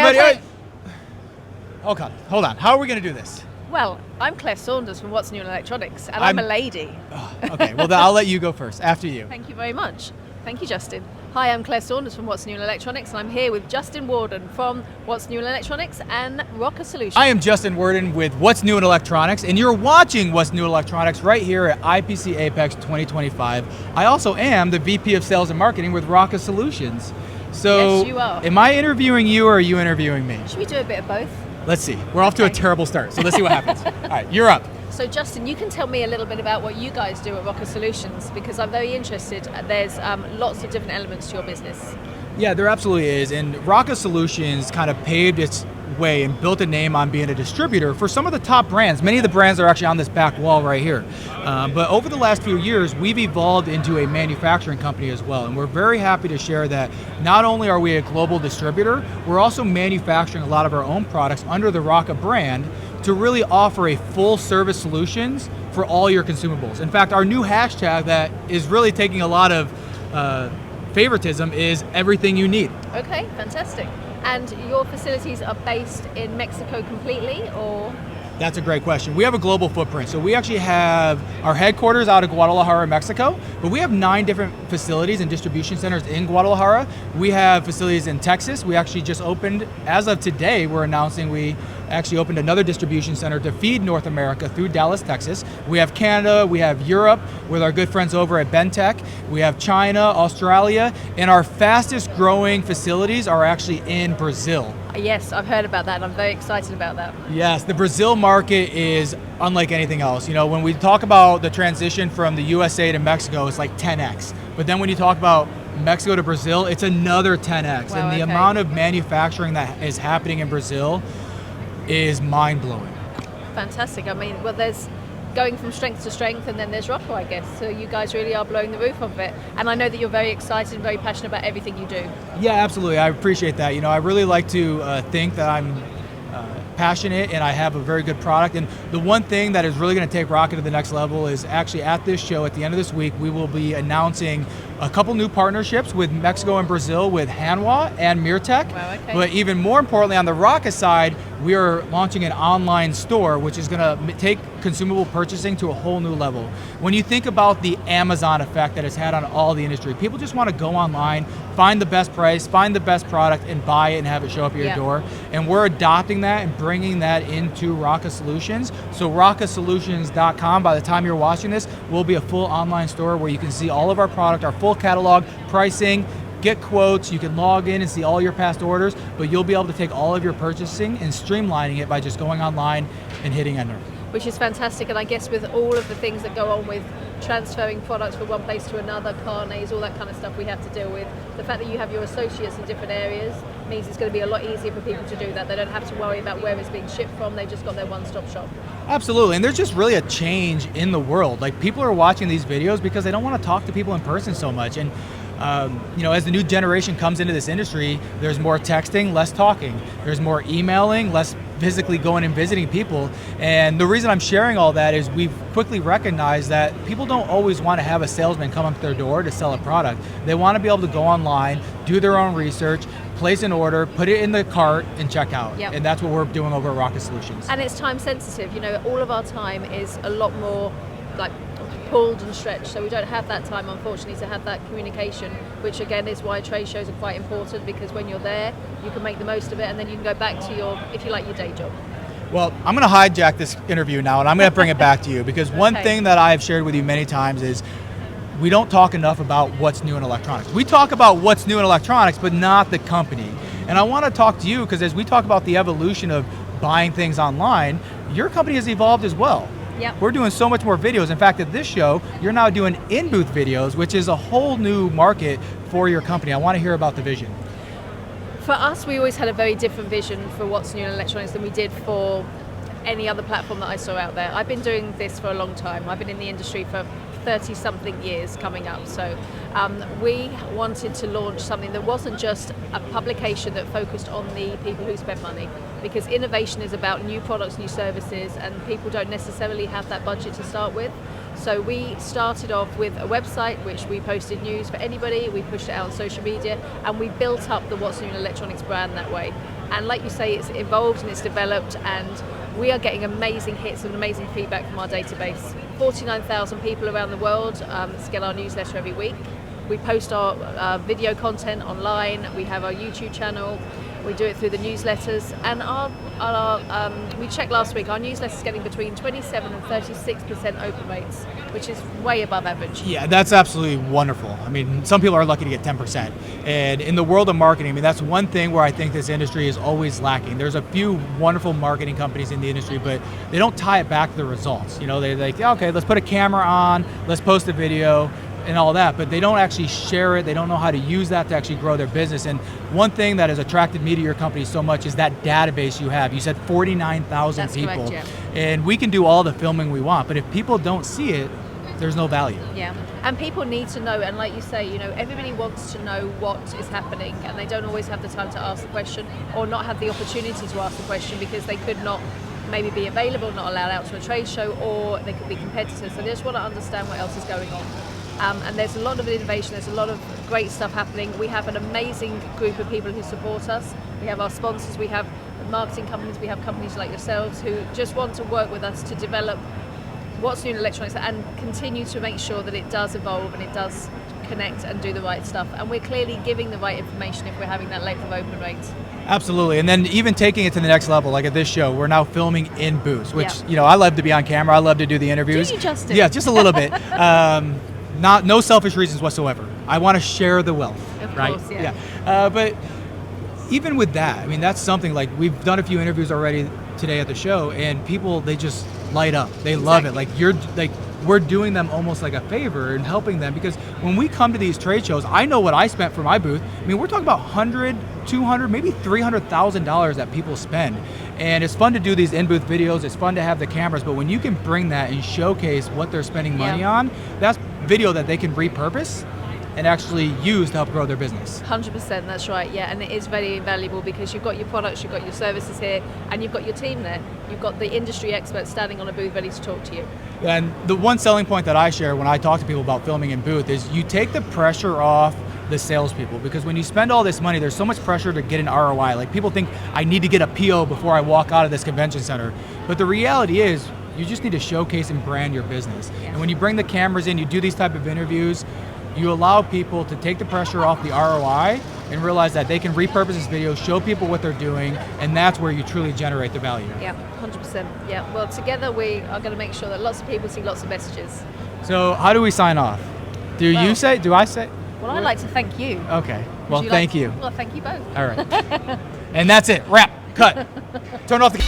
everybody. Okay. Okay, hold on. How are we going to do this? Well, I'm Claire Saunders from What's New in Electronics, and I'm a lady. Okay, well, then I'll let you go first, after you. Thank you very much. Thank you, Justin. Hi, I'm Claire Saunders from What's New in Electronics, and I'm here with Justin Worden from What's New in Electronics and ROCKA Solutions. I am Justin Worden with What's New in Electronics, and you're watching What's New in Electronics right here at IPC APEX 2025. I also am the VP of Sales and Marketing with ROCKA Solutions. So, yes, you are. Am I interviewing you or are you interviewing me? Should we do a bit of both? Let's see. We're off to a terrible start, so let's see what happens. All right, you're up. So Justin, you can tell me a little bit about what you guys do at ROCKA Solutions, because I'm very interested. There's lots of different elements to your business. Yeah, there absolutely is. And ROCKA Solutions kind of paved its way and built a name on being a distributor for some of the top brands. Many of the brands are actually on this back wall right here. But over the last few years, we've evolved into a manufacturing company as well. And we're very happy to share that not only are we a global distributor, we're also manufacturing a lot of our own products under the ROCKA brand to really offer a full service solutions for all your consumables. In fact, our new hashtag that is really taking a lot of favoritism is everything you need. Okay, fantastic. And your facilities are based in Mexico completely, or? That's a great question. We have a global footprint. So we actually have our headquarters out of Guadalajara, Mexico, but we have 9 different facilities and distribution centers in Guadalajara. We have facilities in Texas. We actually just opened, as of today, we're announcing we actually opened another distribution center to feed North America through Dallas, Texas. We have Canada, we have Europe with our good friends over at Bentech. We have China, Australia, and our fastest growing facilities are actually in Brazil. Yes, I've heard about that, and I'm very excited about that. Yes, the Brazil market is unlike anything else. You know, when we talk about the transition from the USA to Mexico, it's like 10x. But then when you talk about Mexico to Brazil, it's another 10x. Wow, and the amount of manufacturing that is happening in Brazil is mind-blowing. Fantastic. I mean, well, there's going from strength to strength, and then there's ROCKA, I guess. So you guys really are blowing the roof off of it. And I know that you're very excited and very passionate about everything you do. Yeah, absolutely. I appreciate that. You know, I really like to think that I'm passionate and I have a very good product. And the one thing that is really going to take ROCKA to the next level is actually at this show at the end of this week, we will be announcing a couple new partnerships with Mexico and Brazil with Hanwha and Mirtec. Wow, okay. But even more importantly, on the ROCKA side, we are launching an online store, which is going to take consumable purchasing to a whole new level. When you think about the Amazon effect that it's had on all the industry, people just want to go online, find the best price, find the best product, and buy it and have it show up at your door. And we're adopting that and bringing that into ROCKA Solutions. So rockasolutions.com, by the time you're watching this, will be a full online store where you can see all of our product, our full catalog, pricing, get quotes, you can log in and see all your past orders, but you'll be able to take all of your purchasing and streamlining it by just going online and hitting enter. Which is fantastic, and I guess with all of the things that go on with transferring products from one place to another, carnets, all that kind of stuff we have to deal with, the fact that you have your associates in different areas means it's going to be a lot easier for people to do that. They don't have to worry about where it's being shipped from, they've just got their one-stop shop. Absolutely, and there's just really a change in the world. Like, people are watching these videos because they don't want to talk to people in person so much. And you know, as the new generation comes into this industry, there's more texting, less talking. There's more emailing, less physically going and visiting people. And the reason I'm sharing all that is we've quickly recognized that people don't always want to have a salesman come up to their door to sell a product. They want to be able to go online, do their own research, place an order, put it in the cart, and check out. Yep. And that's what we're doing over at ROCKA Solutions. And it's time sensitive. You know, all of our time is a lot more like pulled and stretched, so we don't have that time, unfortunately, to have that communication, which again is why trade shows are quite important, because when you're there you can make the most of it, and then you can go back to your, if you like, your day job. Well, I'm going to hijack this interview now, and I'm going to bring it back to you, because one thing that I've shared with you many times is we don't talk enough about what's new in electronics. We talk about what's new in electronics, but not the company. And I want to talk to you, because as we talk about the evolution of buying things online, your company has evolved as well. Yep. We're doing so much more videos. In fact, at this show, you're now doing in-booth videos, which is a whole new market for your company. I want to hear about the vision. For us, we always had a very different vision for what's new in electronics than we did for any other platform that I saw out there. I've been doing this for a long time. I've been in the industry for 30-something years coming up. So we wanted to launch something that wasn't just a publication that focused on the people who spent money, because innovation is about new products, new services, and people don't necessarily have that budget to start with. So we started off with a website which we posted news for anybody, we pushed it out on social media, and we built up the What's New in Electronics brand that way. And like you say, it's evolved and it's developed, and we are getting amazing hits and amazing feedback from our database. 49,000 people around the world get our newsletter every week. We post our video content online. We have our YouTube channel. We do it through the newsletters, and we checked last week, our newsletter is getting between 27 and 36% open rates, which is way above average. Yeah, that's absolutely wonderful. I mean, some people are lucky to get 10%. And in the world of marketing, I mean, that's one thing where I think this industry is always lacking. There's a few wonderful marketing companies in the industry, but they don't tie it back to the results. You know, they're like, yeah, okay, let's put a camera on, let's post a video, and all that, but they don't actually share it. They don't know how to use that to actually grow their business. And one thing that has attracted me to your company so much is that database you have. You said 49,000 people. Correct, yeah. And we can do all the filming we want, but if people don't see it, there's no value. Yeah, and people need to know, and like you say, you know, everybody wants to know what is happening, and they don't always have the time to ask the question, or not have the opportunity to ask the question because they could not maybe be available, not allowed out to a trade show, or they could be competitors. So they just want to understand what else is going on. And there's a lot of innovation, there's a lot of great stuff happening. We have an amazing group of people who support us. We have our sponsors, we have marketing companies, we have companies like yourselves who just want to work with us to develop what's new in electronics and continue to make sure that it does evolve and it does connect and do the right stuff. And we're clearly giving the right information if we're having that length of open rates. Absolutely, and then even taking it to the next level, like at this show, we're now filming in booths, which, Yeah. you know, I love to be on camera, I love to do the interviews. Do you, Justin? Yeah, just a little bit. No selfish reasons whatsoever. I want to share the wealth, Of right? course, yeah. But even with that, I mean, that's something like we've done a few interviews already today at the show, and people, they just light up. They love it. Like we're doing them almost like a favor and helping them, because when we come to these trade shows, I know what I spent for my booth. I mean, we're talking about $100, $200, maybe $300,000 that people spend. And it's fun to do these in-booth videos, it's fun to have the cameras, but when you can bring that and showcase what they're spending money on, that's video that they can repurpose and actually use to help grow their business. 100%, that's right, yeah, and it is very valuable because you've got your products, you've got your services here, and you've got your team there. You've got the industry experts standing on a booth ready to talk to you. And the one selling point that I share when I talk to people about filming in booth is you take the pressure off the salespeople, because when you spend all this money, there's so much pressure to get an ROI. Like, people think I need to get a PO before I walk out of this convention center. But the reality is, you just need to showcase and brand your business. Yeah. And when you bring the cameras in, you do these type of interviews, you allow people to take the pressure off the ROI and realize that they can repurpose this video, show people what they're doing, and that's where you truly generate the value. Yeah, 100%. Yeah, well, together we are going to make sure that lots of people see lots of messages. So how do we sign off? Do you say, do I say? Well, I'd like to thank you. Okay, well, Would thank you. Well, thank you both. All right. And that's it, wrap, cut. Turn off the